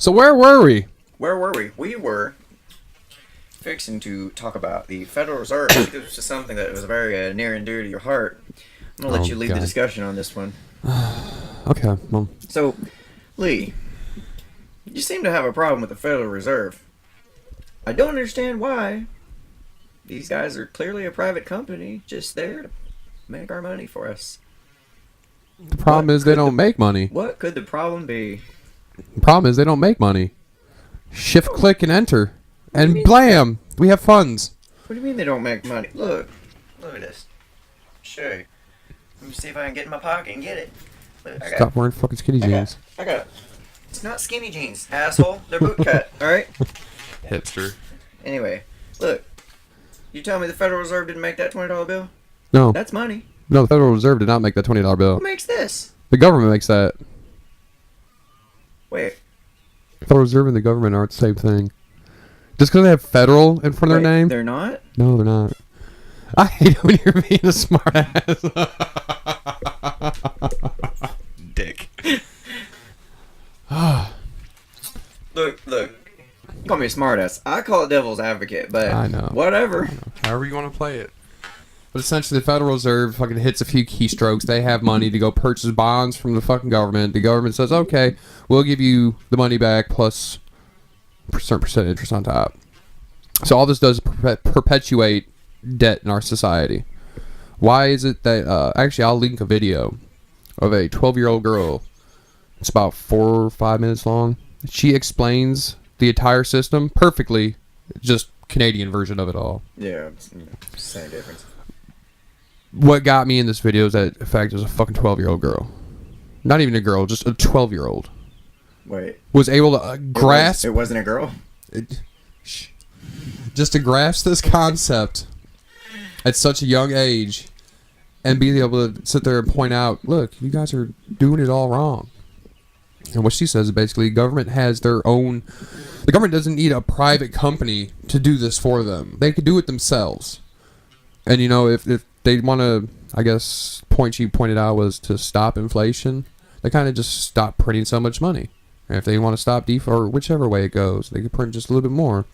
So where were we? Where were we? We were fixing to talk about the Federal Reserve. This is something that was very near and dear to your heart. I'm going to let you lead the discussion on this one. Okay, well. So, Lee, you seem to have a problem with the Federal Reserve. I don't understand why. These guys are clearly a private company, just there to make our money for us. The problem is they don't make money. What could the problem be? The problem is they don't make money. Shift, click, and enter. And blam! We have funds. What do you mean they don't make money? Look at this. Show you. Let me see if I can get in my pocket and get it. Look, Stop wearing fucking skinny jeans. I got it. It's not skinny jeans, asshole. They're boot cut, alright? Hipster. Anyway, look. You tell me the Federal Reserve didn't make that $20 bill? No. That's money. No, the Federal Reserve did not make that $20 bill. Who makes this? The government makes that. Wait. The Federal Reserve and the government aren't the same thing. Just because they have federal in front of their name? They're not? No, they're not. I hate it when you're being a smart ass. Dick. Look. You call me a smartass. I call it devil's advocate, but I know. Whatever. However you want to play it. But essentially, the Federal Reserve fucking hits a few keystrokes. They have money to go purchase bonds from the fucking government. The government says, okay, we'll give you the money back plus a certain percent interest on top. So all this does is perpetuate debt in our society. Why is it that... actually, I'll link a video of a 12-year-old girl. It's about 4 or 5 minutes long. She explains the entire system perfectly. Just Canadian version of it all. Yeah, same difference. What got me in this video is that, in fact, it was a fucking 12-year-old girl. Not even a girl, just a 12-year-old. Wait. Was able to grasp... It wasn't a girl? Just to grasp this concept at such a young age and be able to sit there and point out, look, you guys are doing it all wrong. And what she says is basically government has their own... The government doesn't need a private company to do this for them. They could do it themselves. And, you know, if they want to, I guess, point she pointed out was to stop inflation, they kind of just stop printing so much money. And if they want to stop or whichever way it goes, they could print just a little bit more.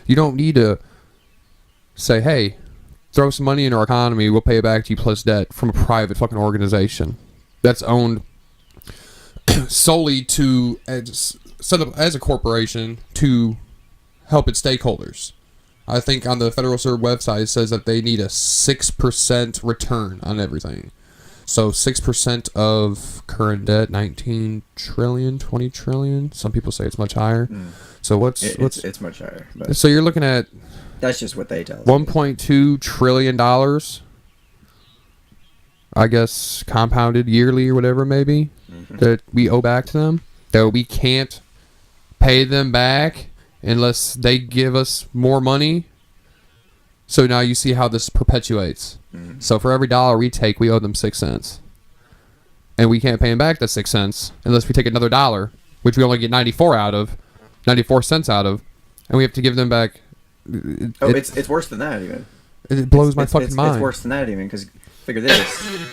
You don't need to say, hey, throw some money in our economy, we'll pay it back to you plus debt from a private fucking organization that's owned solely to set up as a corporation to help its stakeholders. I think on the Federal Reserve website it says that they need a 6% return on everything. So 6% of current debt, 19 trillion, 20 trillion. Some people say it's much higher. So it's much higher. But so you're looking at that's just what they tell us. $1.2 trillion, I guess, compounded yearly or whatever, maybe, that we owe back to them. That we can't pay them back unless they give us more money. So now you see how this perpetuates. So for every dollar we take, we owe them 6 cents. And we can't pay them back that 6 cents unless we take another dollar, which we only get 94 cents out of, and we have to give them back. It's worse than that even. It blows my fucking mind. It's worse than that even, because figure this.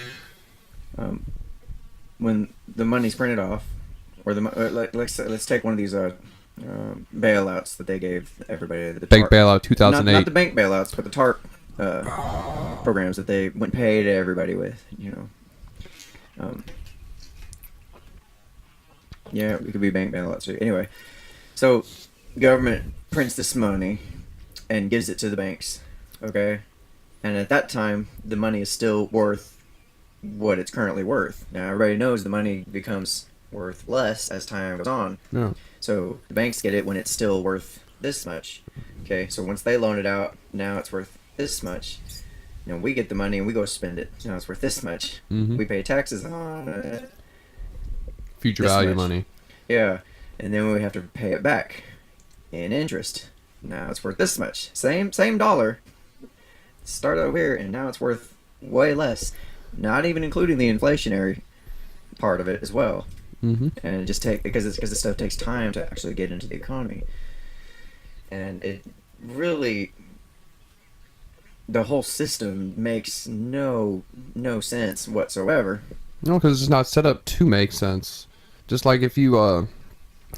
When the money's printed off, or let's take one of these bailouts that they gave everybody. The bank bailout 2008. Not the bank bailouts, but the TARP programs that they went pay to everybody with. You know. Yeah, it could be bank bailouts too. Anyway, so government prints this money and gives it to the banks. Okay, and at that time, the money is still worth what it's currently worth. Now everybody knows the money becomes worth less as time goes on. Yeah. So the banks get it when it's still worth this much. Okay, so once they loan it out, now it's worth this much. You know, we get the money and we go spend it. Now it's worth this much. We pay taxes on it. Future this value much. money. Yeah, and then we have to pay it back in interest. Now it's worth this much. Same dollar. Start over here, and now it's worth way less. Not even including the inflationary part of it as well. And it just because this stuff takes time to actually get into the economy, and it really, the whole system makes no sense whatsoever. No, because it's not set up to make sense. Just like if you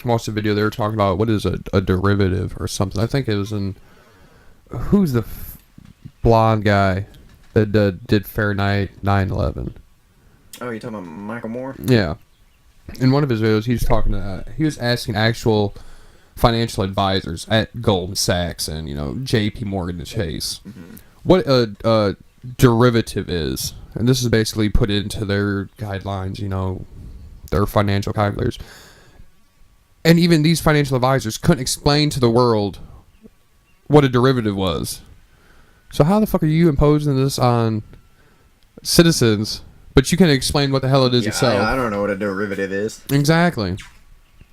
I watched a video. They were talking about what is a derivative or something. I think it was in who's the blonde guy that did Fahrenheit 9/11. Oh, you talking about Michael Moore? Yeah. In one of his videos, he was asking actual financial advisors at Goldman Sachs and J.P. Morgan and Chase what a derivative is, and this is basically put into their guidelines, their financial calculators. And even these financial advisors couldn't explain to the world what a derivative was. So how the fuck are you imposing this on citizens, but you can explain what the hell it is yourself? I don't know what a derivative is. Exactly.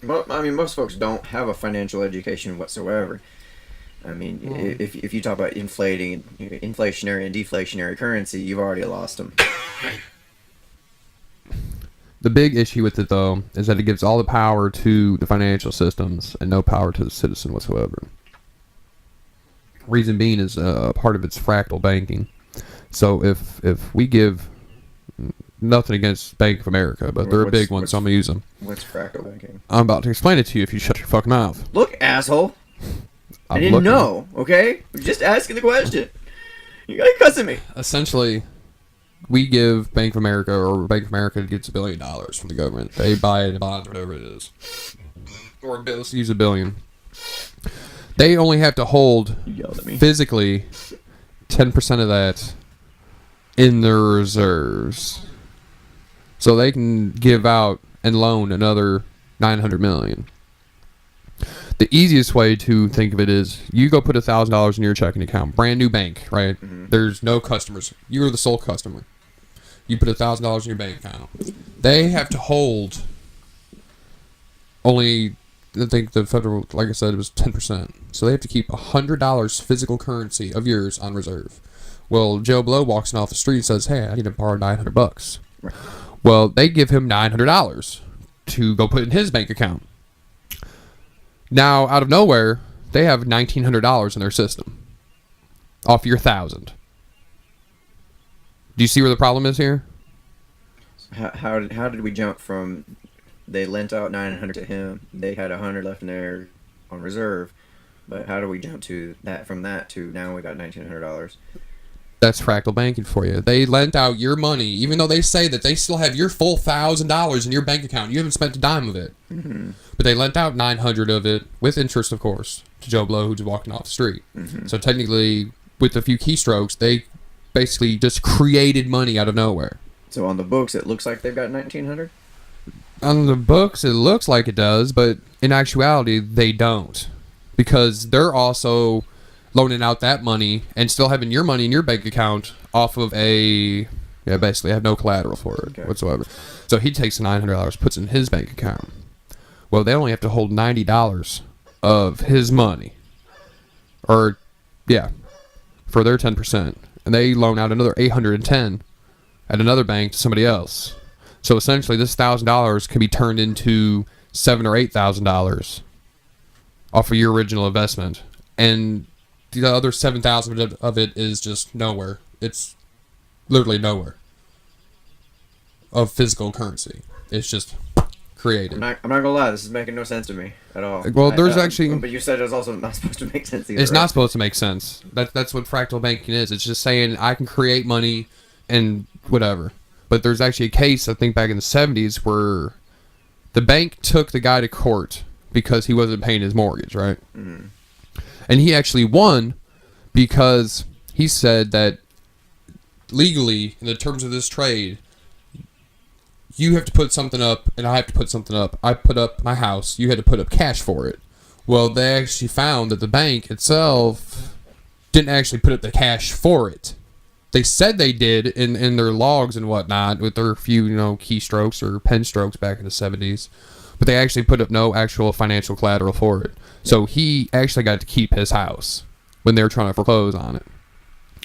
Well, I mean, most folks don't have a financial education whatsoever. I mean, if you talk about inflationary and deflationary currency, you've already lost them. The big issue with it, though, is that it gives all the power to the financial systems and no power to the citizen whatsoever. Reason being is part of it's fractal banking. So if we give nothing against Bank of America, but they're a big one, so I'm going to use them. What's fractal banking? I'm about to explain it to you if you shut your fucking mouth. Look, asshole. I I'm didn't looking. know, okay? I'm just asking the question. You gotta cuss at me. Essentially, we give Bank of America, or Bank of America gets $1 billion from the government. They buy a bond, whatever it is. Or let's use $1 billion. They only have to hold You yelled at me. physically 10% of that in their reserves. So they can give out and loan another $900 million. The easiest way to think of it is you go put $1,000 in your checking account, brand new bank, right? Mm-hmm. There's no customers. You're the sole customer. You put $1,000 in your bank account. They have to hold only, I think the federal, like I said, it was 10%. So they have to keep $100 physical currency of yours on reserve. Well, Joe Blow walks in off the street and says, "Hey, I need to borrow $900. Right. Well, they give him $900 to go put in his bank account. Now, out of nowhere, they have $1,900 in their system off your 1,000. Do you see where the problem is here? How did we jump from they lent out 900 to him, they had 100 left in there on reserve, but how do we jump to that from that to now we got $1,900? That's fractal banking for you. They lent out your money, even though they say that they still have your full $1,000 in your bank account. You haven't spent a dime of it. Mm-hmm. But they lent out 900 of it, with interest, of course, to Joe Blow, who's walking off the street. Mm-hmm. So technically, with a few keystrokes, they basically just created money out of nowhere. So on the books, it looks like they've got 1,900. On the books, it looks like it does, but in actuality, they don't. Because they're also loaning out that money and still having your money in your bank account off of basically have no collateral for it whatsoever. So he takes the $900, puts it in his bank account. Well, they only have to hold $90 of his money. For their 10%. And they loan out another $810 at another bank to somebody else. So essentially, this $1,000 can be turned into $7,000 or $8,000 off of your original investment, and the other $7,000 of it is just nowhere. It's literally nowhere of physical currency. It's just created. I'm not gonna lie, this is making no sense to me at all. Well, there's actually, but you said it was also not supposed to make sense either. it's right? not supposed to make sense. That's what fractal banking is. It's just saying I can create money and whatever. But there's actually a case, I think back in the 70s, where the bank took the guy to court because he wasn't paying his mortgage, right? Mm-hmm. And he actually won because he said that legally, in the terms of this trade, you have to put something up and I have to put something up. I put up my house. You had to put up cash for it. Well, they actually found that the bank itself didn't actually put up the cash for it. They said they did in their logs and whatnot with their few, keystrokes or pen strokes back in the 70s. But they actually put up no actual financial collateral for it. So he actually got to keep his house when they were trying to foreclose on it.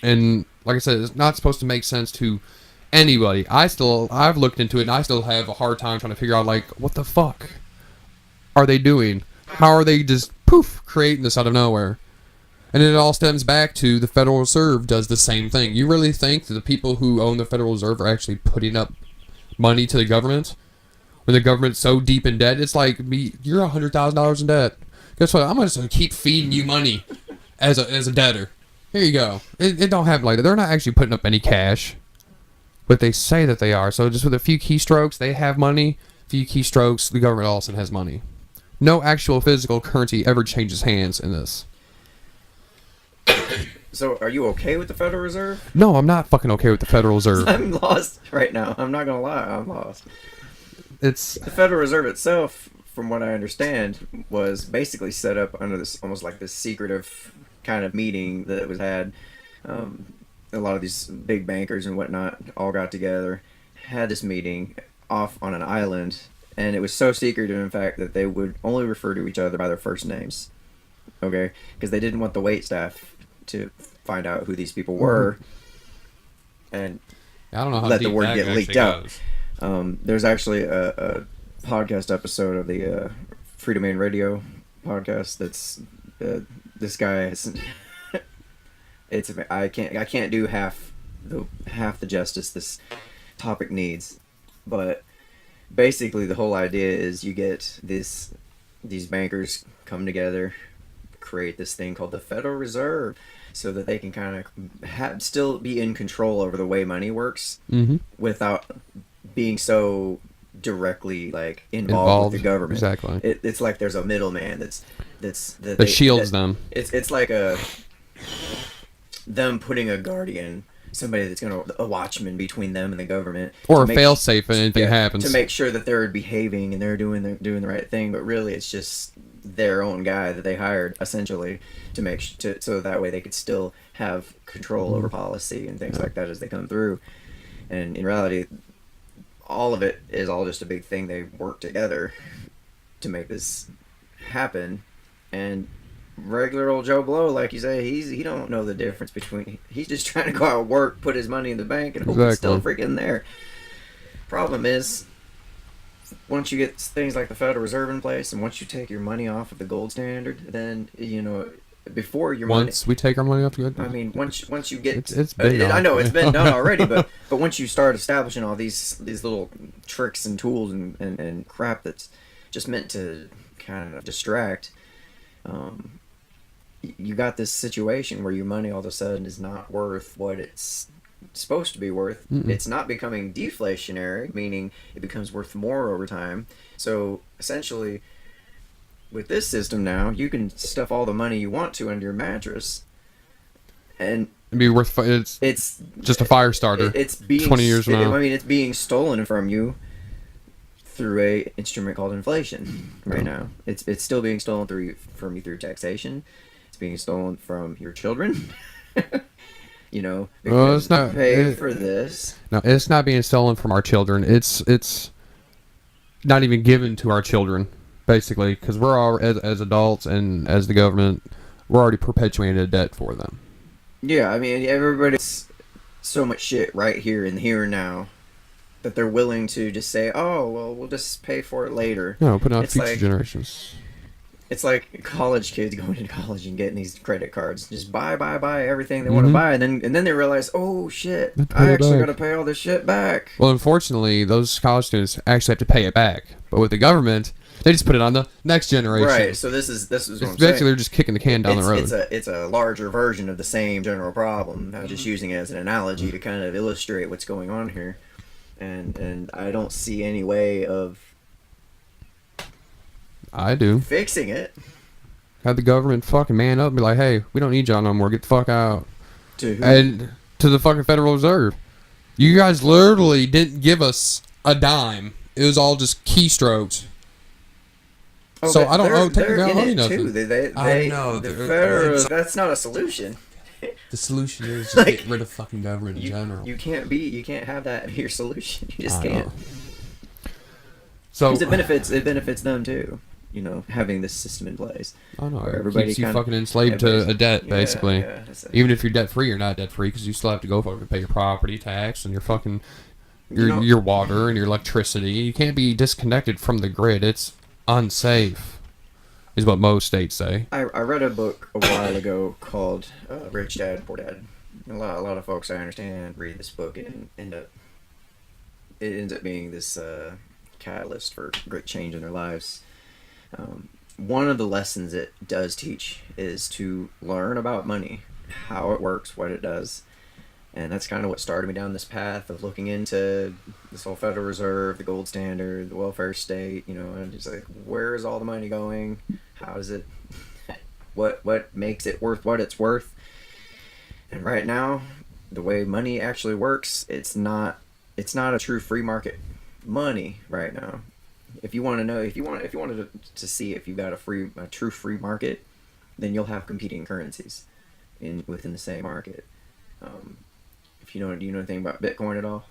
And like I said, it's not supposed to make sense to anybody. I've looked into it and I still have a hard time trying to figure out, what the fuck are they doing? How are they just creating this out of nowhere? And it all stems back to the Federal Reserve does the same thing. You really think that the people who own the Federal Reserve are actually putting up money to the government? when the government's so deep in debt. It's like you're $100,000 in debt. Guess what? I'm just gonna keep feeding you money as a debtor. Here you go. It don't happen like that. They're not actually putting up any cash, but they say that they are. So just with a few keystrokes, they have money. A few keystrokes, the government also has money. No actual physical currency ever changes hands in this. So, are you okay with the Federal Reserve? No, I'm not fucking okay with the Federal Reserve. I'm lost right now. I'm not gonna lie, I'm lost. It's The Federal Reserve itself, from what I understand, was basically set up under this almost like this secretive kind of meeting that was had. A lot of these big bankers and whatnot all got together, had this meeting off on an island, and it was so secretive, in fact, that they would only refer to each other by their first names. Okay, because they didn't want the wait staff to find out who these people were, and I don't know how let the deep word that get actually leaked out. goes. There's actually a podcast episode of the Free Domain Radio podcast that's this guy is, I can't do half the justice this topic needs, but basically the whole idea is you get these bankers come together, create this thing called the Federal Reserve, so that they can kind of still be in control over the way money works, without being so directly like involved with the government. Exactly. It's like there's a middleman that shields them. It's like them putting a guardian, somebody that's a watchman between them and the government, Or a to make- fail-safe if anything happens. to make sure that they're behaving and they're doing the right thing. But really, it's just their own guy that they hired essentially to so that way they could still have control over policy and things like that as they come through. And in reality, all of it is all just a big thing. They work together to make this happen. And regular old Joe Blow, like you say, he don't know the difference between. He's just trying to go out and work, put his money in the bank, and hope it's still freaking there. Problem is, once you get things like the Federal Reserve in place, and once you take your money off of the gold standard, then before your Once we take our money off the good. I mean, once you get, it's been done. I know it's been done already, but once you start establishing all these little tricks and tools and crap that's just meant to kind of distract, you got this situation where your money all of a sudden is not worth what it's supposed to be worth. It's not becoming deflationary, meaning it becomes worth more over time. So essentially, with this system now, you can stuff all the money you want to under your mattress, and It'd be worth. It's just a fire starter. It's being 20 years from now. I mean, it's being stolen from you through a instrument called inflation. Right now, it's still being stolen from you through taxation. It's being stolen from your children. Well, it's not pay for this. No, it's not being stolen from our children. It's not even given to our children, basically, because we're all as adults and as the government, we're already perpetuating a debt for them. Yeah, I mean, everybody's so much shit right here and here and now that they're willing to just say, "Oh, well, we'll just pay for it later." No, putting out It's future like- generations. It's like college kids going to college and getting these credit cards. Just buy everything they want to buy, and then they realize, oh shit, Have to I pay it actually back. got to pay all this shit back. Well, unfortunately, those college students actually have to pay it back. But with the government, they just put it on the next generation. Right. So this is what I'm Basically, saying. they're just kicking the can down the road. It's a larger version of the same general problem. I'm just using it as an analogy to kind of illustrate what's going on here, and I don't see any way of I do. fixing it. Have the government fucking man up and be like, hey, we don't need y'all no more. Get the fuck out. To who? And to the fucking Federal Reserve. You guys literally didn't give us a dime. It was all just keystrokes. So I don't know. Technically, I don't need nothing. I know, The they're- federal, that's not a solution. The solution is just Like, get rid of fucking government in general. You can't have that be your solution. You just I can't. know. So 'Cause it benefits them too. Having this system in place. I know. where It everybody keeps you kinda- fucking enslaved to everybody's- a debt, Yeah, basically. yeah, that's it. Even if you're debt free, you're not debt free because you still have to go fucking pay your property tax and your fucking your water and your electricity. You can't be disconnected from the grid. It's unsafe, is what most states say. I read a book a while ago called Rich Dad Poor Dad. A lot of folks I understand read this book and it ends up being this catalyst for great change in their lives. One of the lessons it does teach is to learn about money, how it works, what it does. And that's kind of what started me down this path of looking into this whole Federal Reserve, the gold standard, the welfare state, and just like, where is all the money going? How does it, what makes it worth what it's worth? And right now, the way money actually works, it's not a true free market money right now. If you want to know, if you wanted to see if you've got a true free market, then you'll have competing currencies within the same market. Do you know anything about Bitcoin at all?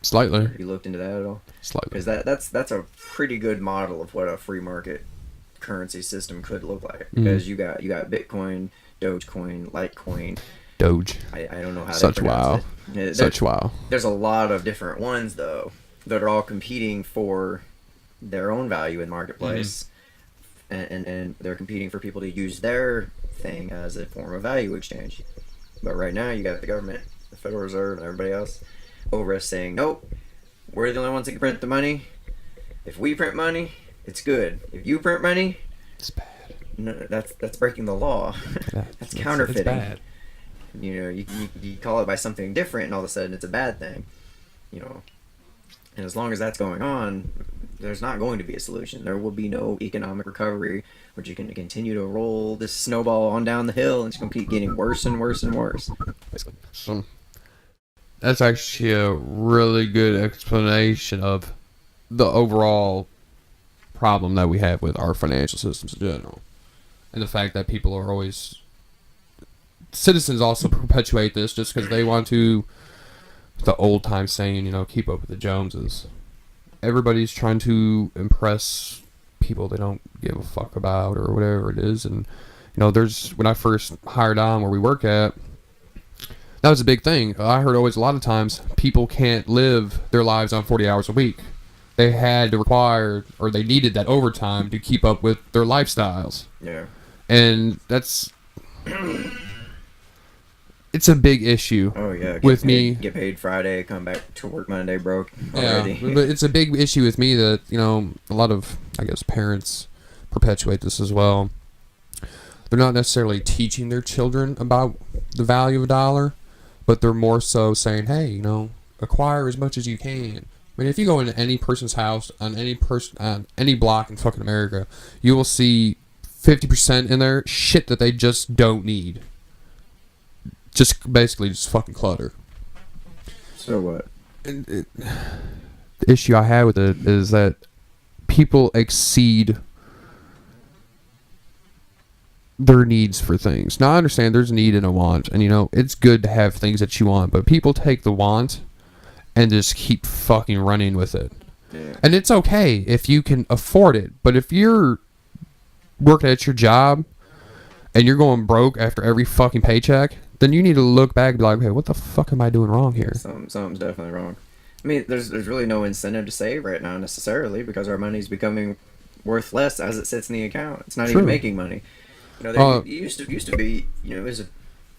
Slightly. Have you looked into that at all? Slightly. Because that's a pretty good model of what a free market currency system could look like. Because you got Bitcoin, Dogecoin, Litecoin. Doge. I don't know how Such they pronounce wow. it. Such wow. There's a lot of different ones though that are all competing for their own value in the marketplace, and they're competing for people to use their thing as a form of value exchange. But right now you got the government, the Federal Reserve, and everybody else over us saying, nope, we're the only ones that can print the money. If we print money, it's good. If you print money, It's bad. no, that's breaking the law. That's counterfeiting. It's bad. You call it by something different, and all of a sudden it's a bad thing. And as long as that's going on, there's not going to be a solution. There will be no economic recovery, which you can continue to roll this snowball on down the hill, and it's going to keep getting worse and worse and worse. Basically. So, that's actually a really good explanation of the overall problem that we have with our financial systems in general. And the fact that people are always... Citizens also perpetuate this just because they want to... The old time saying, keep up with the Joneses. Everybody's trying to impress people they don't give a fuck about or whatever it is. And, there's... When I first hired on where we work at, that was a big thing. I heard always a lot of times people can't live their lives on 40 hours a week. They had to require, or they needed that overtime to keep up with their lifestyles. Yeah. And that's... It's a big issue. Oh yeah. With me. Get paid Friday, come back to work Monday broke Yeah, already. but it's a big issue with me that, a lot of, I guess, parents perpetuate this as well. They're not necessarily teaching their children about the value of a dollar, but they're more so saying, hey, acquire as much as you can. I mean, if you go into any person's house on any block in fucking America, you will see 50% in there shit that they just don't need. Just basically just fucking clutter. So what? The issue I have with it is that people exceed their needs for things. Now I understand there's a need and a want, and it's good to have things that you want, but people take the want and just keep fucking running with it. Yeah. And it's okay if you can afford it, but if you're working at your job and you're going broke after every fucking paycheck, then you need to look back and be like, hey, what the fuck am I doing wrong here? Something's definitely wrong. I mean, there's really no incentive to save right now necessarily because our money's becoming worth less as it sits in the account. It's not True. even making money. It used to be, it was a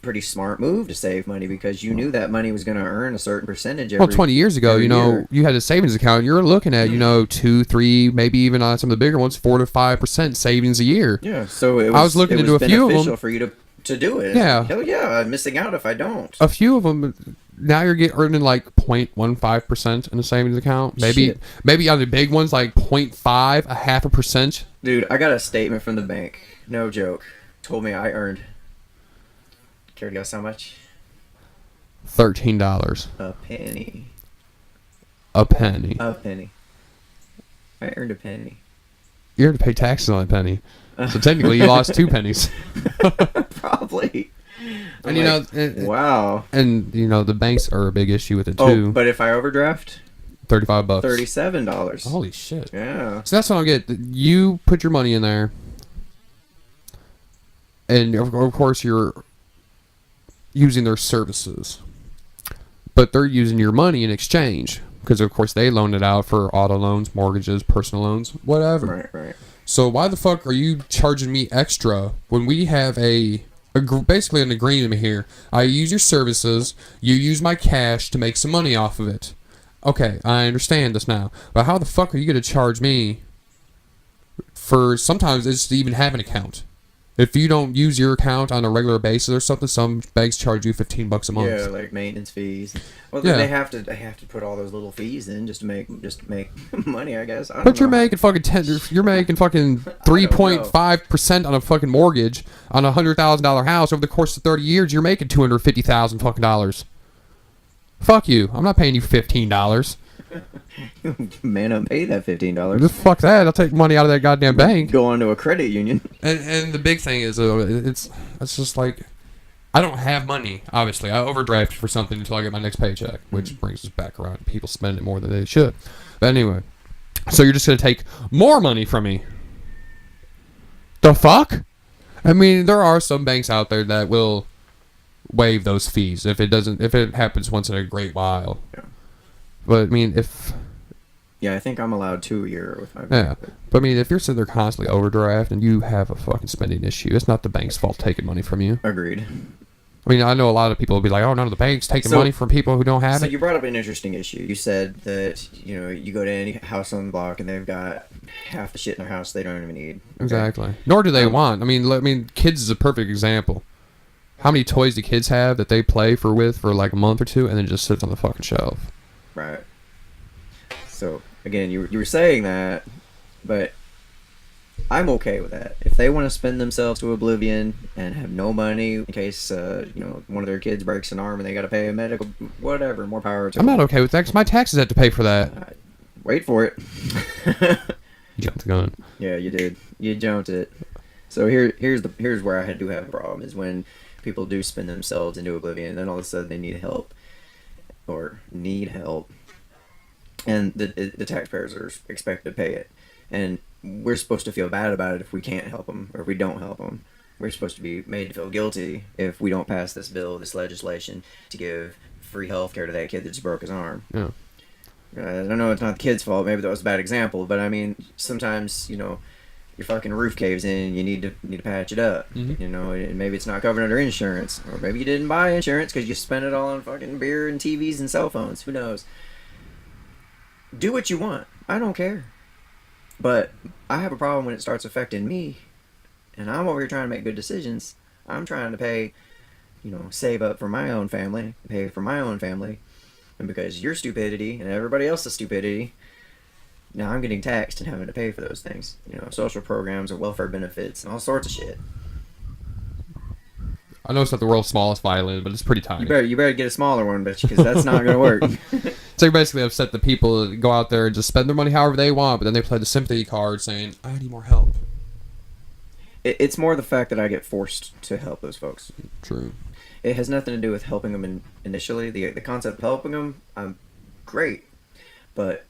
pretty smart move to save money because you knew that money was going to earn a certain percentage every 20 years ago, year. you had a savings account. You're looking at, 2, 3, maybe even on some of the bigger ones, 4 to 5% savings a year. Yeah, so I was looking into a few of them. beneficial for you to do it. Yeah. Hell yeah, I'm missing out if I don't. A few of them, now you're earning like 0.15% in a savings account. Maybe on the big ones, like 0.5, a half a percent. Dude, I got a statement from the bank. No joke. Told me I earned... Care to guess how much? $13. A penny. A penny. A penny. I earned a penny. You have to pay taxes on that penny. So technically, you lost 2 pennies. Probably. And wow. And the banks are a big issue with it too. Oh, but if I overdraft, $35. $37. Holy shit. Yeah. So that's what I get. You put your money in there, and of course you're using their services, but they're using your money in exchange because of course they loaned it out for auto loans, mortgages, personal loans, whatever. Right. So why the fuck are you charging me extra when we have basically an agreement here? I use your services, you use my cash to make some money off of it. Okay, I understand this now. But how the fuck are you going to charge me for sometimes it's to even have an account? If you don't use your account on a regular basis or something, some banks charge you $15 a month. Yeah, like maintenance fees. Well, Yeah. they have to put all those little fees in just to make money, I guess. I don't But you're know. making fucking you're making fucking 3.5% on a fucking mortgage on a $100,000 house over the course of 30 years. You're making $250,000 fucking dollars. Fuck you. I'm not paying you $15. Man, I'm paid that $15. Just fuck that. I'll take money out of that goddamn bank. Go on to a credit union. And the big thing is, it's just like, I don't have money. Obviously, I overdraft for something until I get my next paycheck, which brings us back around. People spend it more than they should. But anyway, so you're just gonna take more money from me? The fuck? I mean, there are some banks out there that will waive those fees if it happens once in a great while. Yeah. But I mean, Yeah, I think I'm allowed 2 a year with my yeah. But I mean, if you're sitting there constantly overdraft and you have a fucking spending issue, it's not the bank's fault taking money from you. Agreed. I mean, I know a lot of people will be like, "Oh, none of the banks taking So- money from people who don't have So it." you brought up an interesting issue. You said that, you go to any house on the block and they've got half the shit in their house they don't even need. Okay. Exactly. Nor do they want. I mean, kids is a perfect example. How many toys do kids have that they play for like a month or two and then just sits on the fucking shelf? Right. So, again, you were saying that, but I'm okay with that. If they want to spend themselves to oblivion and have no money in case, one of their kids breaks an arm and they got to pay a medical, whatever, more power to I'm them. not okay with that because my taxes have to pay for that. Wait for it. You jumped the gun. Yeah, you did. You jumped it. So here's where I do have a problem is when people do spin themselves into oblivion and then all of a sudden they need help, and the taxpayers are expected to pay it, and we're supposed to feel bad about it if we can't help them or if we don't help them. We're supposed to be made to feel guilty if we don't pass this legislation to give free health care to that kid that just broke his arm. Yeah. I don't know, it's not the kid's fault. Maybe that was a bad example, but I mean, sometimes your fucking roof caves in and you need to patch it up. Mhm. And maybe it's not covered under insurance, or maybe you didn't buy insurance because you spent it all on fucking beer and TVs and cell phones. Who knows? Do what you want. I don't care. But I have a problem when it starts affecting me, and I'm over here trying to make good decisions. I'm trying to pay, save up for my own family, pay for my own family. And because your stupidity and everybody else's stupidity, now I'm getting taxed and having to pay for those things. Social programs or welfare benefits and all sorts of shit. I know it's not the world's smallest violin, but it's pretty tiny. You better get a smaller one, bitch, because that's not going to work. So you're basically upset that people go out there and just spend their money however they want, but then they play the sympathy card saying, "I need more help." It's more the fact that I get forced to help those folks. True. It has nothing to do with helping them initially. The concept of helping them, I'm great, but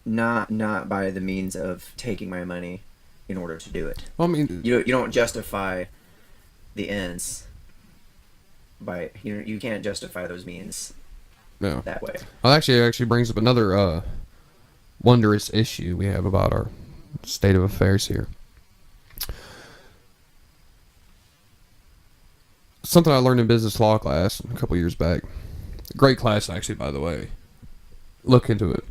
not by the means of taking my money in order to do it. Well, I mean, You don't justify the ends by you can't justify those means no. that way. Well, actually, it actually brings up another wondrous issue we have about our state of affairs here. Something I learned in business law class a couple years back. Great class, actually, by the way. Look into it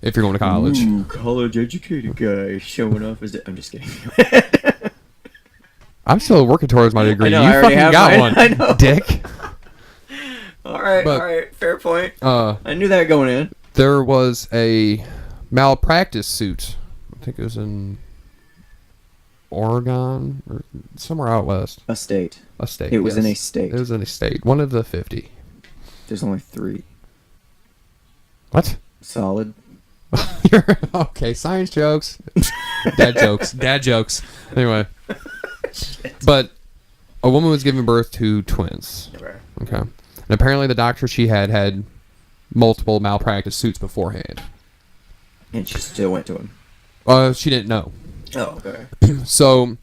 if you're going to college. Ooh, college educated guy showing off his. I'm just kidding. I'm still working towards my degree. I know, You I already fucking have got mine. one, I know. dick. all right, But- fair point. I I knew that going in. There was a malpractice suit. I think it was in Oregon or somewhere out west. A state. A state. It was in a yes. state. It was in a state. One of the 50. There's only 3. What? Solid. You're, okay, science jokes. Dad jokes. Dad jokes. Anyway. But a woman was giving birth to twins. Okay. Okay. And apparently the doctor she had multiple malpractice suits beforehand. And she still went to him. She didn't know. Oh, okay. So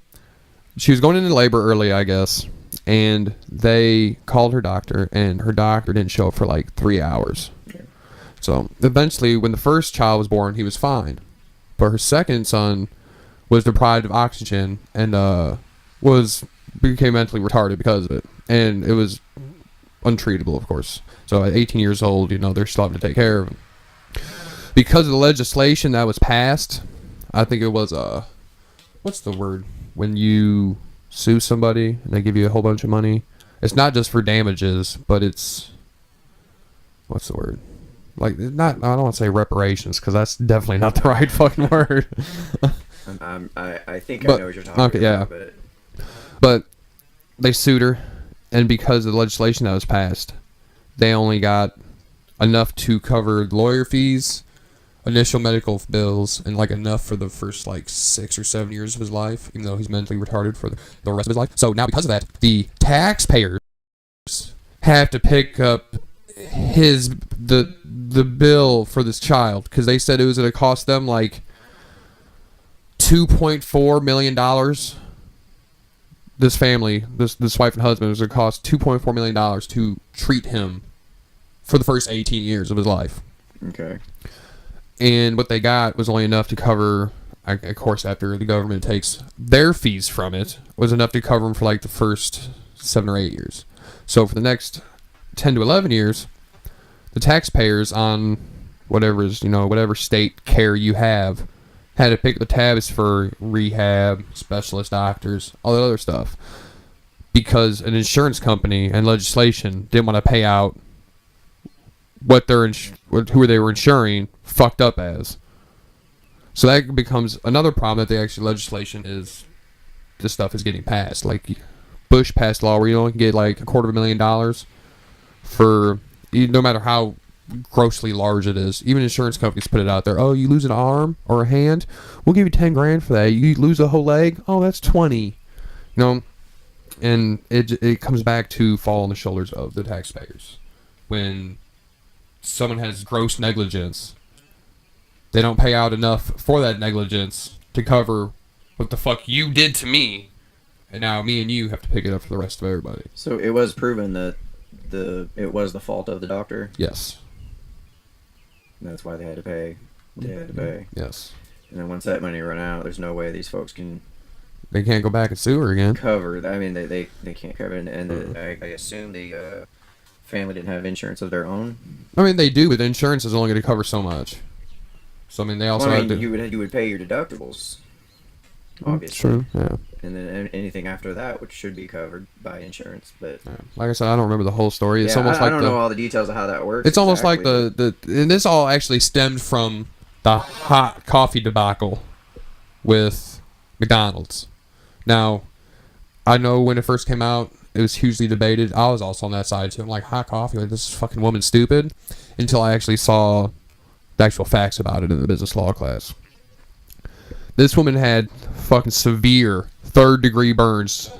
she was going into labor early, I guess, and they called her doctor, and her doctor didn't show up for like 3 hours. Okay. So eventually, when the first child was born, he was fine, but her second son was deprived of oxygen and became mentally retarded because of it, and it was untreatable, of course. So at 18 years old, they're still having to take care of him. because of the legislation that was passed. I think it was what's the word when you sue somebody and they give you a whole bunch of money? It's not just for damages, but it's what's the word? Like not I don't want to say reparations because that's definitely not the right fucking word. I think But- I know what you're talking okay, yeah. about. But they sued her, and because of the legislation that was passed, they only got enough to cover lawyer fees, initial medical bills, and like enough for the first like 6 or 7 years of his life, even though he's mentally retarded for the rest of his life. So now because of that, the taxpayers have to pick up the bill for this child because they said it was going to cost them like $2.4 million. This family, this wife and husband, was going to cost $2.4 million to treat him for the first 18 years of his life. Okay. And what they got was only enough to cover, of course, after the government takes their fees from it, was enough to cover them for like the first 7 or 8 years. So for the next 10 to 11 years, the taxpayers on whatever state care you have had to pick the tabs for rehab, specialist doctors, all that other stuff. Because an insurance company and legislation didn't want to pay out what who they were insuring fucked up as. So that becomes another problem that the actual legislation is this stuff is getting passed. Like Bush passed a law where you only can get like $250,000 for no matter how grossly large it is. Even insurance companies put it out there. Oh, you lose an arm or a hand, we'll give you 10 grand for that. You lose a whole leg, oh, that's 20. You know, and it comes back to fall on the shoulders of the taxpayers. When someone has gross negligence, they don't pay out enough for that negligence to cover what the fuck you did to me, and now me and you have to pick it up for the rest of everybody. So it was proven that it was the fault of the doctor. Yes. That's why they had to pay. They had to pay. Yes. And then once that money run out, there's no way these folks can They can't go back and sue her again. cover. I mean, they can't cover it. And I assume the family didn't have insurance of their own. I mean, they do, but insurance is only going to cover so much. So I mean, they also Well, I have mean, to. you would pay your deductibles, obviously, True. Yeah. and then anything after that, which should be covered by insurance. But Yeah. Like I said, I don't remember the whole story. It's yeah, almost I like don't know all the details of how that works. It's almost like exactly, and this all actually stemmed from the hot coffee debacle with McDonald's. Now, I know when it first came out, it was hugely debated. I was also on that side too. I'm like, hot coffee, like, this fucking woman's stupid. Until I actually saw the actual facts about it in the business law class. This woman had fucking severe 3rd-degree burns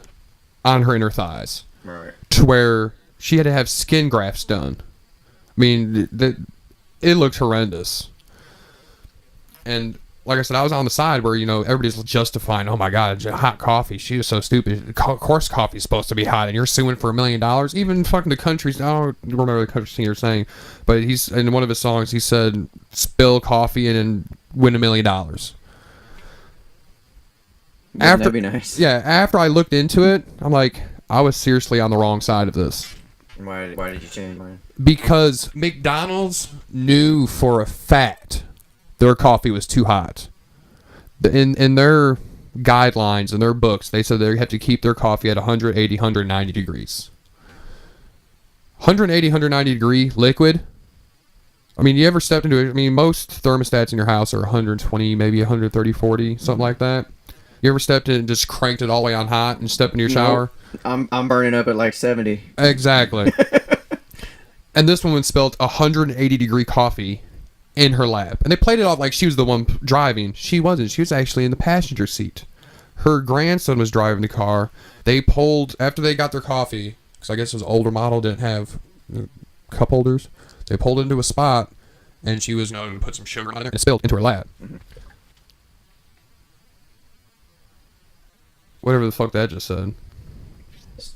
on her inner thighs. right. To where she had to have skin grafts done. I mean, it looked horrendous. And like I said, I was on the side where, everybody's justifying, oh my God, hot coffee. She was so stupid. Of course coffee's supposed to be hot, and you're suing for $1 million. Even fucking the country's, I don't remember the country singer saying, but he's, in one of his songs, he said, spill coffee and win $1 million. Wouldn't that be nice? Yeah, after I looked into it, I'm like, I was seriously on the wrong side of this. Why did you change mine? Because McDonald's knew for a fact their coffee was too hot. In their guidelines, in their books, they said they have to keep their coffee at 180, 190 degrees. 180, 190 degree liquid. I mean, you ever stepped into it? I mean, most thermostats in your house are 120, maybe 130, 40, something like that. You ever stepped in and just cranked it all the way on hot and stepped in your shower? Nope. I'm burning up at like 70. Exactly. And this woman spilled 180 degree coffee in her lap. And they played it off like she was the one driving. She wasn't. She was actually in the passenger seat. Her grandson was driving the car. They pulled, after they got their coffee, because I guess it was an older model, didn't have cup holders. They pulled into a spot, and she was going to put some sugar on there, and it spilled into her lap. Mm-hmm. Whatever the fuck that just said.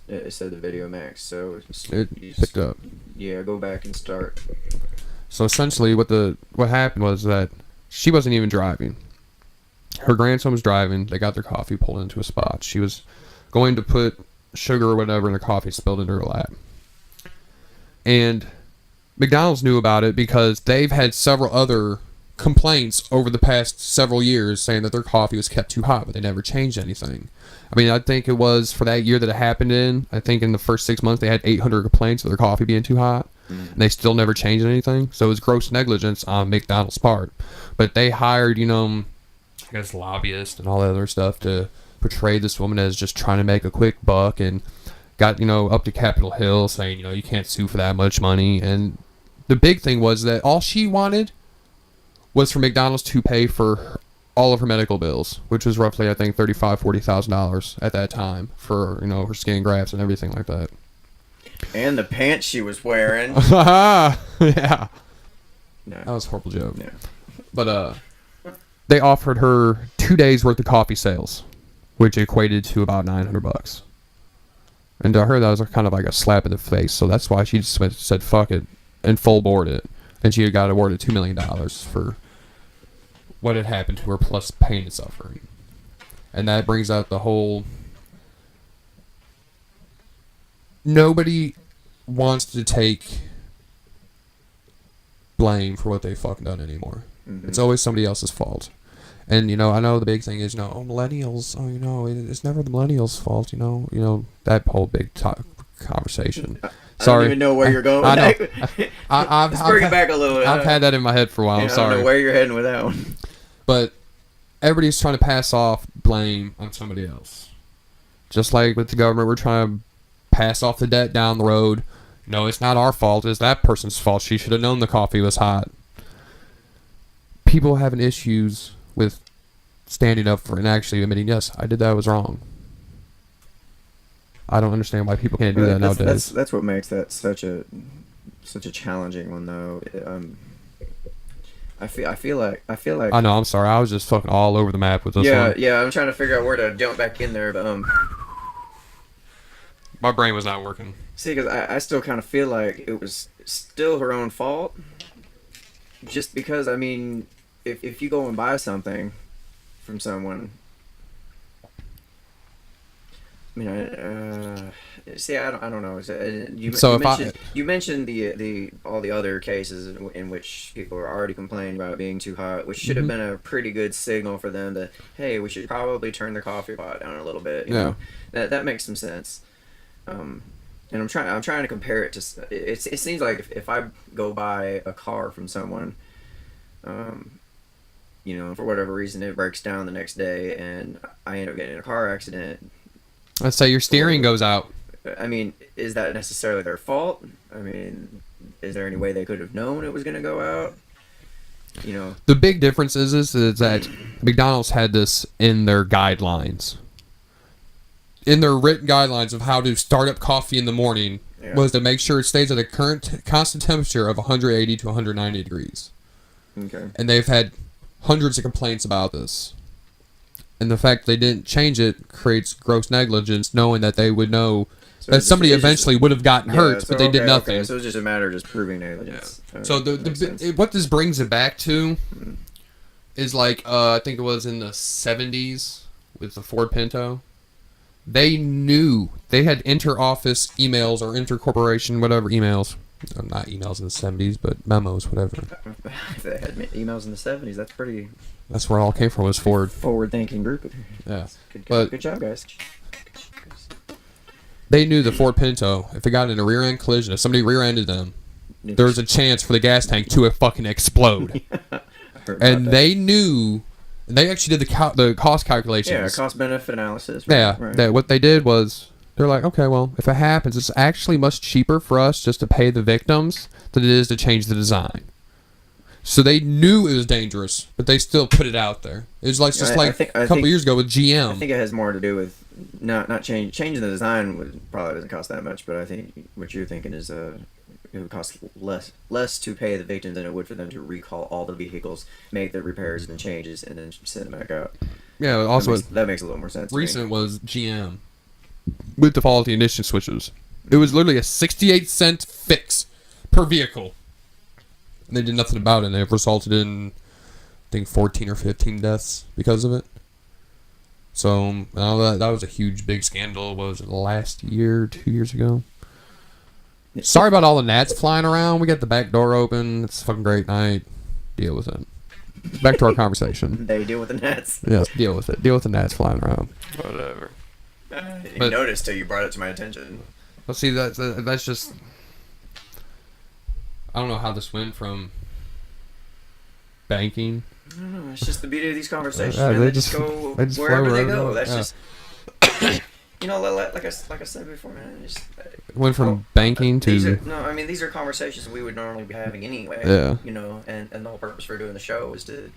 It said the video max, so It you picked up. Yeah, go back and start. So essentially, what happened was that she wasn't even driving. Her grandson was driving. They got their coffee pulled into a spot. She was going to put sugar or whatever in the coffee, spilled into her lap. And McDonald's knew about it because they've had several other complaints over the past several years saying that their coffee was kept too hot, but they never changed anything. I mean, I think it was for that year that it happened in, I think in the first 6 months they had 800 complaints of their coffee being too hot, and they still never changed anything. So it was gross negligence on McDonald's part. But they hired, I guess, lobbyists and all that other stuff to portray this woman as just trying to make a quick buck, and got, up to Capitol Hill saying, you can't sue for that much money. And the big thing was that all she wanted was for McDonald's to pay for all of her medical bills, which was roughly, I think, $40,000 at that time for, her skin grafts and everything like that. And the pants she was wearing. Yeah. No. That was a horrible joke. Yeah. But they offered her 2 days worth of coffee sales, which equated to about $900. And to her, that was kind of like a slap in the face. So that's why she just said, fuck it, and full board it. And she got awarded $2 million for what had happened to her, plus pain and suffering. And that brings out the whole... Nobody wants to take blame for what they fucking done anymore. Mm-hmm. It's always somebody else's fault. And, I know the big thing is, millennials, it's never the millennials' fault, that whole big conversation. Sorry. I don't even know where you're going I with know. that. Let's bring it back a little bit. I've had that in my head for a while. I'm sorry. I don't know where you're heading with that one. But everybody's trying to pass off blame on somebody else. Just like with the government, we're trying to pass off the debt down the road. No, it's not our fault. It's that person's fault. She should have known the coffee was hot. People having issues with standing up for and actually admitting, yes, I did that, was wrong. I don't understand why people can't do that nowadays. That's what makes that such a challenging one, though. I feel like. I know. I'm sorry. I was just fucking all over the map with this one. Yeah. I'm trying to figure out where to jump back in there, but my brain was not working. See, because I still kind of feel like it was still her own fault. Just because, I mean, if you go and buy something from someone, I mean, see, I don't know. You mentioned the all the other cases in which people are already complaining about it being too hot, which should have been a pretty good signal for them that, hey, we should probably turn the coffee pot down a little bit. You know? That makes some sense. And I'm trying to compare it to. It seems like if I go buy a car from someone, for whatever reason it breaks down the next day and I end up getting in a car accident. Let's say your steering goes out. I mean, is that necessarily their fault? I mean, is there any way they could have known it was going to go out? The big difference is that McDonald's had this in their guidelines. In their written guidelines of how to start up coffee in the morning, was to make sure it stays at a constant temperature of 180 to 190 degrees. Okay. And they've had hundreds of complaints about this. And the fact they didn't change it creates gross negligence, knowing that they would know that somebody eventually would have gotten hurt, but they did nothing. Okay. So it's just a matter of just proving negligence. Yeah. So what this brings it back to is I think it was in the 70s with the Ford Pinto. They knew they had inter-office emails or inter-corporation, whatever emails. Not emails in the 70s, but memos, whatever. If they had emails in the 70s, that's pretty... That's where it all came from, was Ford. Forward-thinking group. Yeah. Good job, guys. They knew the Ford Pinto, if it got in a rear-end collision, if somebody rear-ended them, there was a chance for the gas tank to fucking explode. And they knew... They actually did the cost calculations. Yeah, cost-benefit analysis. Right? Yeah, right. What they did was, they're like, okay, well, if it happens, it's actually much cheaper for us just to pay the victims than it is to change the design. So they knew it was dangerous, but they still put it out there. It was a couple years ago with GM. I think it has more to do with not changing the design. Probably doesn't cost that much, but I think what you're thinking is it would cost less to pay the victims than it would for them to recall all the vehicles, make the repairs and changes, and then send them back out. Yeah, also that makes a little more sense. Recent was GM with the faulty ignition switches. It was literally a 68-cent fix per vehicle, and they did nothing about it. And it resulted in, I think, 14 or 15 deaths because of it. So that was a huge, big scandal. What was it, last year, 2 years ago? Sorry about all the gnats flying around. We got the back door open. It's a fucking great night. Deal with it. Back to our conversation. They deal with the gnats. Yes, deal with it. Deal with the gnats flying around. Whatever. I didn't But- notice till you brought it to my attention. Well, see, that's just. I don't know how this went from banking. I don't know. It's just the beauty of these conversations. Yeah, man. they They just- just go they just wherever flow they wherever go. they That's go. just, you know, like I said before, man. It's just, Went from banking these to. are, I mean, these are conversations we would normally be having anyway. Yeah. You know, and the whole purpose for doing the show is to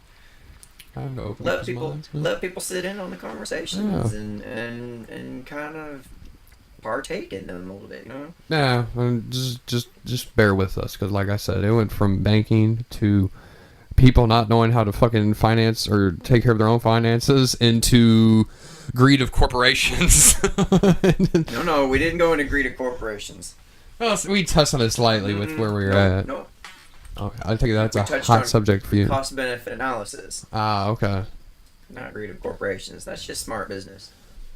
I don't know, let people sit in on the conversations and kind of partake in them a little bit. You know. Yeah, just bear with us, because like I said, it went from banking to people not knowing how to fucking finance or take care of their own finances into greed of corporations. No, we didn't go into greed of corporations. Well, so we touched on it slightly with where we were at. No, Okay, I think that's We a touched hot on subject for you. cost benefit analysis, Ah, okay. not greed of corporations. That's just smart business.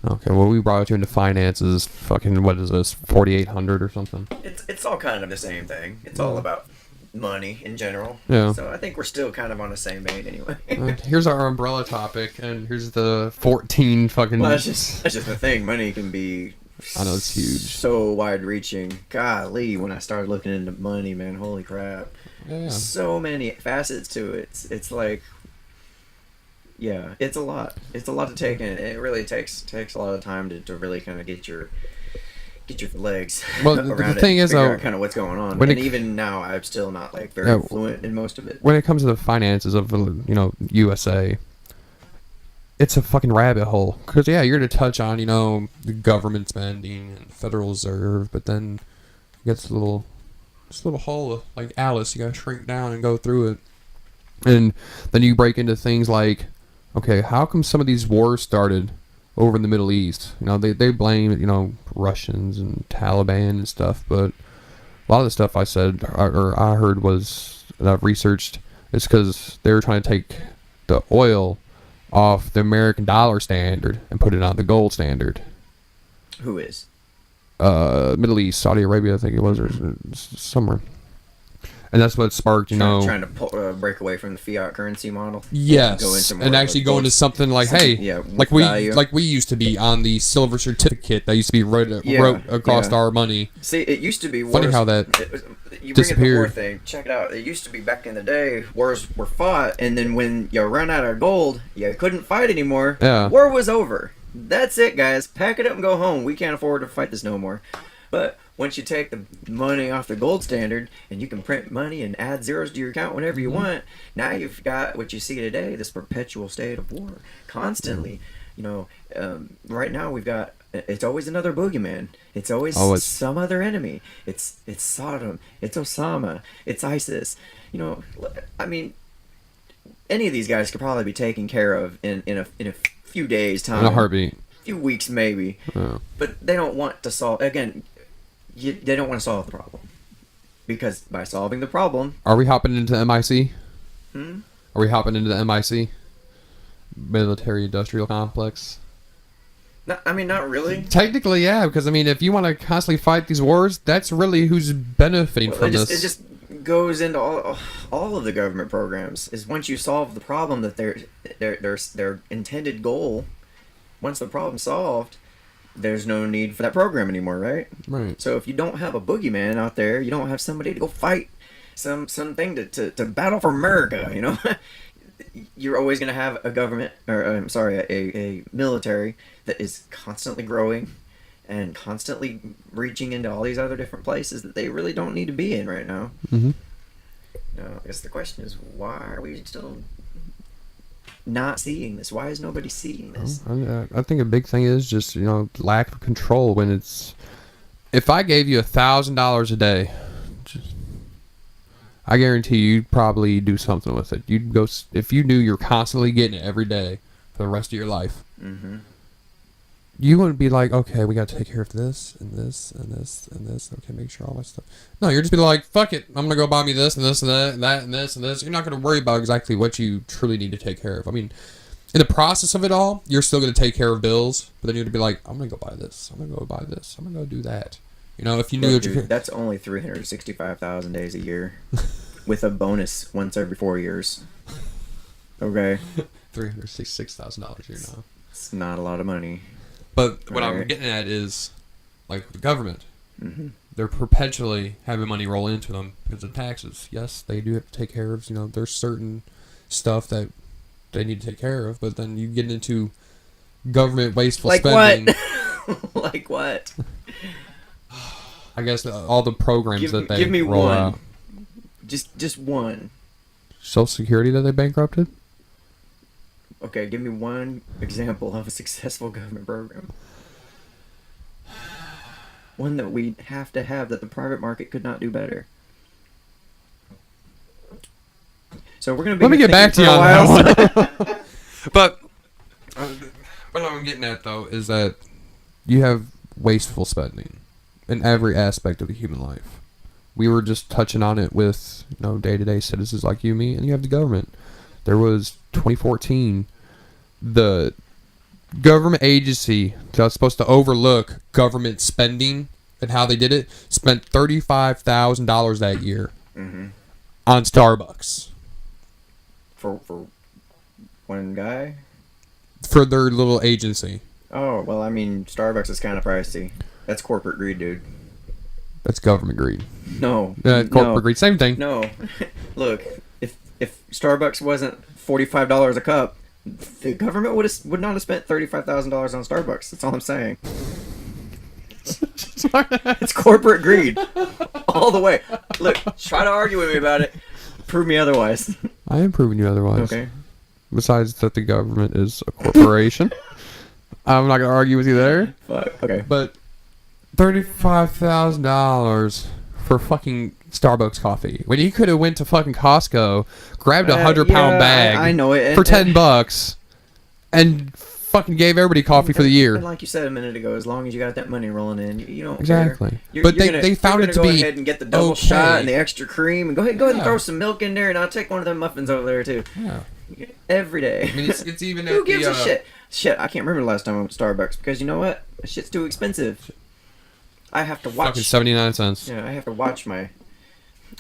Okay, well, we brought you into finances. Fucking, what is this, 4,800 or something? It's all kind of the same thing. It's all about money in general. Yeah. So I think we're still kind of on the same vein anyway. Here's our umbrella topic, and here's the 14 fucking. Well, that's just the thing. Money can be. I know, it's huge. So wide-reaching. Golly, when I started looking into money, man, holy crap! Yeah. So many facets to it. It's like, yeah, it's a lot. It's a lot to take in. It really takes a lot of time to really kind of get your legs. Well, the around thing it, is, figure though, out kind of what's going on. when And it- even now, I'm still not like very Yeah, fluent in most of it. When it comes to the finances of USA, it's a fucking rabbit hole. Because yeah, you're going to touch on the government spending and Federal Reserve, but then it gets a little hole like Alice. You got to shrink down and go through it, and then you break into things like, okay, how come some of these wars started over in the Middle East? They blame Russians and Taliban and stuff, but a lot of the stuff I said or I heard was that I've researched is because they were trying to take the oil off the American dollar standard and put it on the gold standard. Who is? Middle East, Saudi Arabia, I think it was, or somewhere. And that's what sparked, Trying to break away from the fiat currency model. yes, Go into more and of actually a go gold- into something like, hey, yeah, like we value. used to be on the silver certificate that used to be wrote across yeah. our money. See, it used to be Funny wars. how that You bring up the war disappeared. thing. Check it out. It used to be back in the day, wars were fought, and then when you run out of gold, you couldn't fight anymore. Yeah. War was over. That's it, guys. Pack it up and go home. We can't afford to fight this no more. But once you take the money off the gold standard and you can print money and add zeros to your account whenever you want, now you've got what you see today, this perpetual state of war. Constantly. Right now we've got, it's always another boogeyman. It's always some other enemy. It's Saddam. It's Osama. It's ISIS. I mean, any of these guys could probably be taken care of in a few days' time. In a heartbeat. Few weeks maybe. Yeah. But they don't want to solve, again, they don't want to solve the problem. Because by solving the problem... Are we hopping into MIC? Hmm? Are we hopping into the MIC? Military Industrial Complex? Not really. Technically, yeah, because if you want to constantly fight these wars, that's really who's benefiting from It this. just goes into all of the government programs. Is once you solve the problem that their intended goal, once the problem's solved, there's no need for that program anymore, right? Right. So if you don't have a boogeyman out there, you don't have somebody to go fight something to battle for America, you're always going to have a government, or a military that is constantly growing and constantly reaching into all these other different places that they really don't need to be in right now. Mm-hmm. I guess the question is, why are we still not seeing this? Why is nobody seeing this? I think a big thing is just lack of control. When it's, if I gave you $1,000 a day, I guarantee you'd probably do something with it. You'd go if you knew you're constantly getting it every day for the rest of your life. Mm-hmm. You wouldn't be like, okay, we got to take care of this and this and this and this. Okay, make sure all that stuff. No, you're just be like, fuck it. I'm gonna go buy me this and this and that and that and this and this. You're not gonna worry about exactly what you truly need to take care of. In the process of it all, you're still gonna take care of bills, but then you're gonna be like, I'm gonna go buy this. I'm gonna go buy this. I'm gonna go do that. If you knew what you could. That's only 365,000 days a year, with a bonus once every 4 years. Okay. $366,000 a year now. It's not a lot of money. But what I'm Right. getting at is, like the government, Hmm. they're perpetually having money roll into them because of taxes. Yes, they do have to take care of, there's certain stuff that they need to take care of, but then you get into government wasteful Like spending. what? Like what? I guess all the programs Give, that they give me roll one. out. Just one. Social Security that they bankrupted? Okay, give me one example of a successful government program. One that we have to have that the private market could not do better. So we're gonna be. Let me get back to you thinking on for a that while. one. But what I'm getting at, though, is that you have wasteful spending in every aspect of the human life. We were just touching on it with day-to-day citizens like you and me, and you have the government. There was 2014, the government agency that's supposed to overlook government spending and how they did it spent $35,000 that year Mm-hmm. on Starbucks For one guy. for their little agency. Oh well, I mean, Starbucks is kind of pricey. That's corporate greed, dude. That's government greed. No. Corporate no. greed, same thing. No. Look, if Starbucks wasn't $45 a cup, the government would not have spent $35,000 on Starbucks. That's all I'm saying. It's corporate greed, all the way. Look, try to argue with me about it. Prove me otherwise. I am proving you otherwise. Okay. Besides that, the government is a corporation. I'm not gonna argue with you there. Fuck. Okay. But $35,000 for fucking Starbucks coffee when you could have went to fucking Costco, grabbed a 100-pound yeah, bag I know it. for $10, and fucking gave everybody coffee for the And year. like you said a minute ago, as long as you got that money rolling in, you don't Exactly. care. But they found it to go be ahead and get the double okay. shot and the extra cream, and go ahead and Yeah. throw some milk in there, and I'll take one of them muffins over there too. Yeah. Every day. I mean, it's even Who at gives the, a shit? Shit, I can't remember the last time I went to Starbucks because you know what? That shit's too expensive. I have to watch. fucking 79 cents. Yeah, I have to watch my.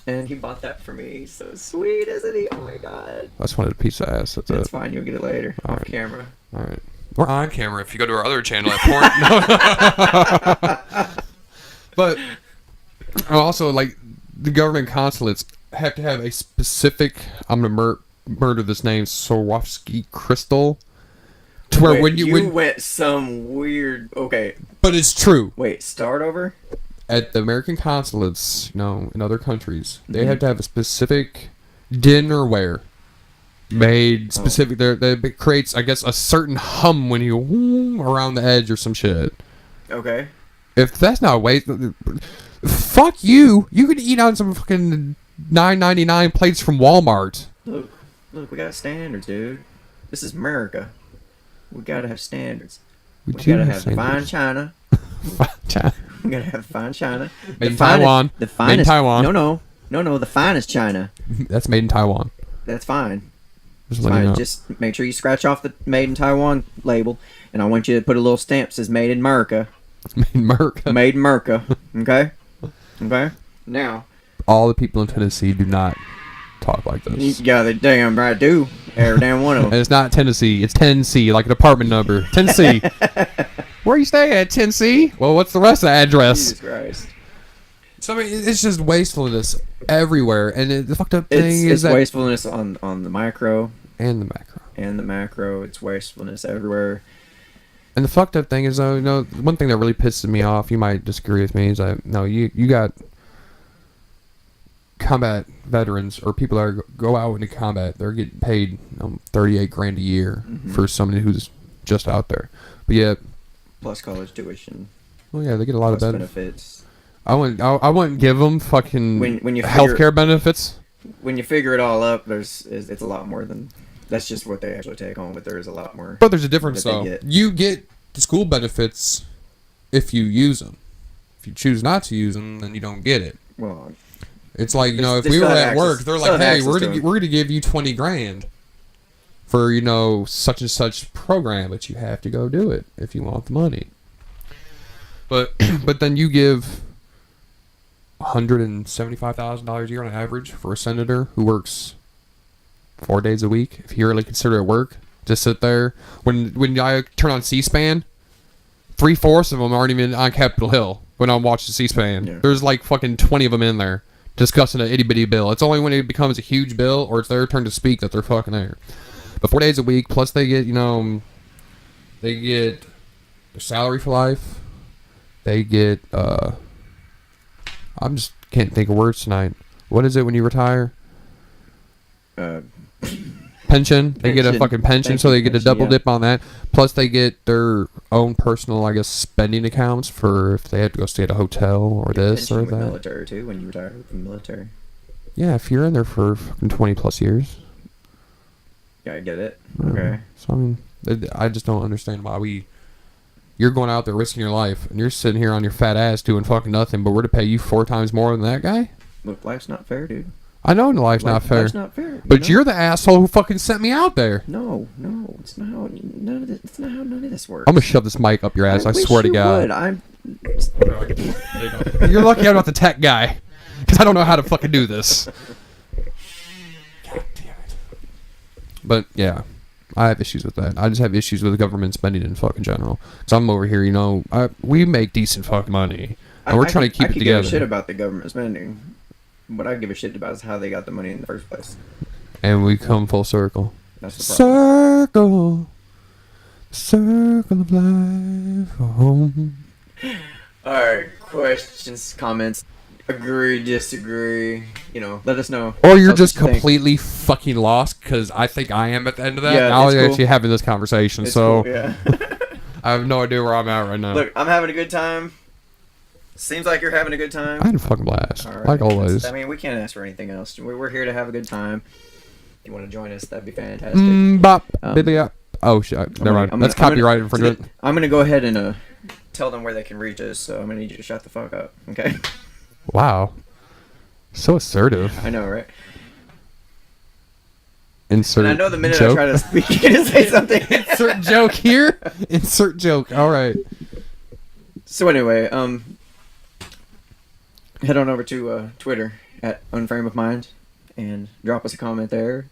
And he bought that for me. He's so sweet, isn't he? Oh my god. I just wanted a piece of ass. That's That's it. fine. You'll get it later All off right. camera. All right. We're on camera if you go to our other channel at porn. But also, like, the government consulates have to have a specific, I'm going to murder this name, Swarovski crystal. To where Wait, when you went some weird. Okay, but it's true. wait. Start over. At the American consulates, in other countries, they have to have a specific dinnerware made specific. It creates, I guess, a certain hum when you around the edge or some shit. Okay. If that's not waste, fuck you. You could eat on some fucking $9.99 plates from Walmart. Look, we got standards, dude. This is America. We gotta have standards. We do gotta have have fine standards. china. We gotta have fine china. Made in Taiwan. The Made in finest. Taiwan. No. The finest china. That's made in Taiwan. That's fine. Just It's letting you fine. know. Just make sure you scratch off the "Made in Taiwan" label, and I want you to put a little stamp that says "Made in America." It's made in America. Made in America. Okay. Okay. Now, All the people in Tennessee do not talk like you this. got the damn right do. Every damn one of And them. it's not Tennessee. It's Tennessee, like an apartment number. Tennessee. Where you stay at, Tennessee? Well, what's the rest of the address? Jesus Christ. So, I mean, it's just wastefulness everywhere. And the fucked up thing It's is that... wastefulness on the micro And the macro. and the macro. It's wastefulness everywhere. And the fucked up thing is, though, one thing that really pisses me off, you might disagree with me, is that, you got combat veterans or people that go out into combat. They're getting paid $38,000 a year for somebody who's just out there. But yeah, Plus college tuition. well, yeah, they get a lot Plus of benefits. benefits. I wouldn't give them fucking When you healthcare benefits. When you figure it all up, it's a lot more than that's just what they actually take home. But there is a lot more. But there's a difference, that they though. get. You get the school benefits if you use them. If you choose not to use them, then you don't get it. Well, It's like, They if we still were have at work, access- they're still like, have hey, access we're to gonna, 'em. we're gonna give you $20,000 for, such and such program, but you have to go do it if you want the money. But then you give $175,000 a year on average for a senator who works 4 days a week, if you really consider it work, to sit there. When I turn on C-SPAN, 3/4 of them aren't even on Capitol Hill when I'm watching C-SPAN. Yeah. There's like fucking 20 of them in there discussing an itty-bitty bill. It's only when it becomes a huge bill or it's their turn to speak that they're fucking there. But 4 days a week, plus they get, they get their salary for life. They get, I'm just can't think of words tonight. What is it when you retire? Pension. They get a Pension. fucking pension, so they get a Pension, double yeah. dip on that. Plus, they get their own personal, I guess, spending accounts for if they have to go stay at a hotel or this Pension or with that. military too when you retire from the military. Yeah, if you're in there for fucking 20 plus years. Yeah, I get it. Yeah. Okay. So I mean, I just don't understand why you're going out there risking your life and you're sitting here on your fat ass doing fucking nothing, but we're to pay you 4 times more than that guy. Look, life's not fair, dude. I know life's not fair, Life's not fair. but you know? you're the asshole who fucking sent me out there. No, it's not how none of this. It's not how none of this works. I'm gonna shove this mic up your ass. I wish swear to you God. would. I'm. You're lucky I'm not the tech guy, because I don't know how to fucking do this. God damn it. But yeah, I have issues with that. I just have issues with government spending in fucking general. So I'm over here, we make decent fucking money, and we're trying to keep I it could together. give a shit about the government spending. What I give a shit about is how they got the money in the first place. And we come full circle. That's the problem. Circle of life. Home. All right, questions, comments, agree, disagree. Let us know. Or you're Tell us just what you think. completely fucking lost, because I think I am at the end of that. Yeah, now it's we're cool. actually having this conversation, It's so cool, yeah. I have no idea where I'm at right now. Look, I'm having a good time. Seems like you're having a good time. I had a fucking blast, All right. like always. I mean, we can't ask for anything else. We're here to have a good time. If you want to join us, that'd be fantastic. Bop, Um, biddy-up. Oh shit! Never mind. That's copyright infringement. I'm gonna go ahead and tell them where they can reach us. So I'm gonna need you to shut the fuck up, okay? Wow, so assertive. I know, right? Insert And I know the minute joke. I try to speak, you're gonna say something. Insert joke here. Insert joke. All right. So anyway, head on over to Twitter at @unframeofmind and drop us a comment there.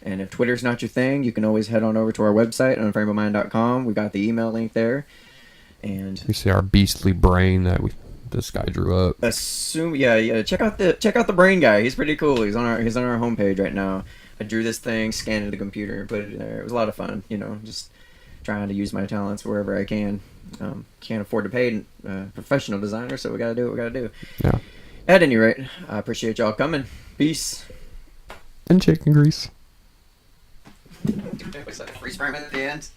And if Twitter's not your thing, you can always head on over to our website, unframeofmind.com. We got the email link there. And You see our beastly brain that this guy drew up. check out the brain guy. He's pretty cool. He's on our homepage right now. I drew this thing, scanned it to the computer, and put it in there. It was a lot of fun, just trying to use my talents wherever I can. Can't afford to pay a professional designer, so we gotta do what we gotta do. Yeah. At any rate, I appreciate y'all coming. Peace. And chicken grease. Freeze frame at the end.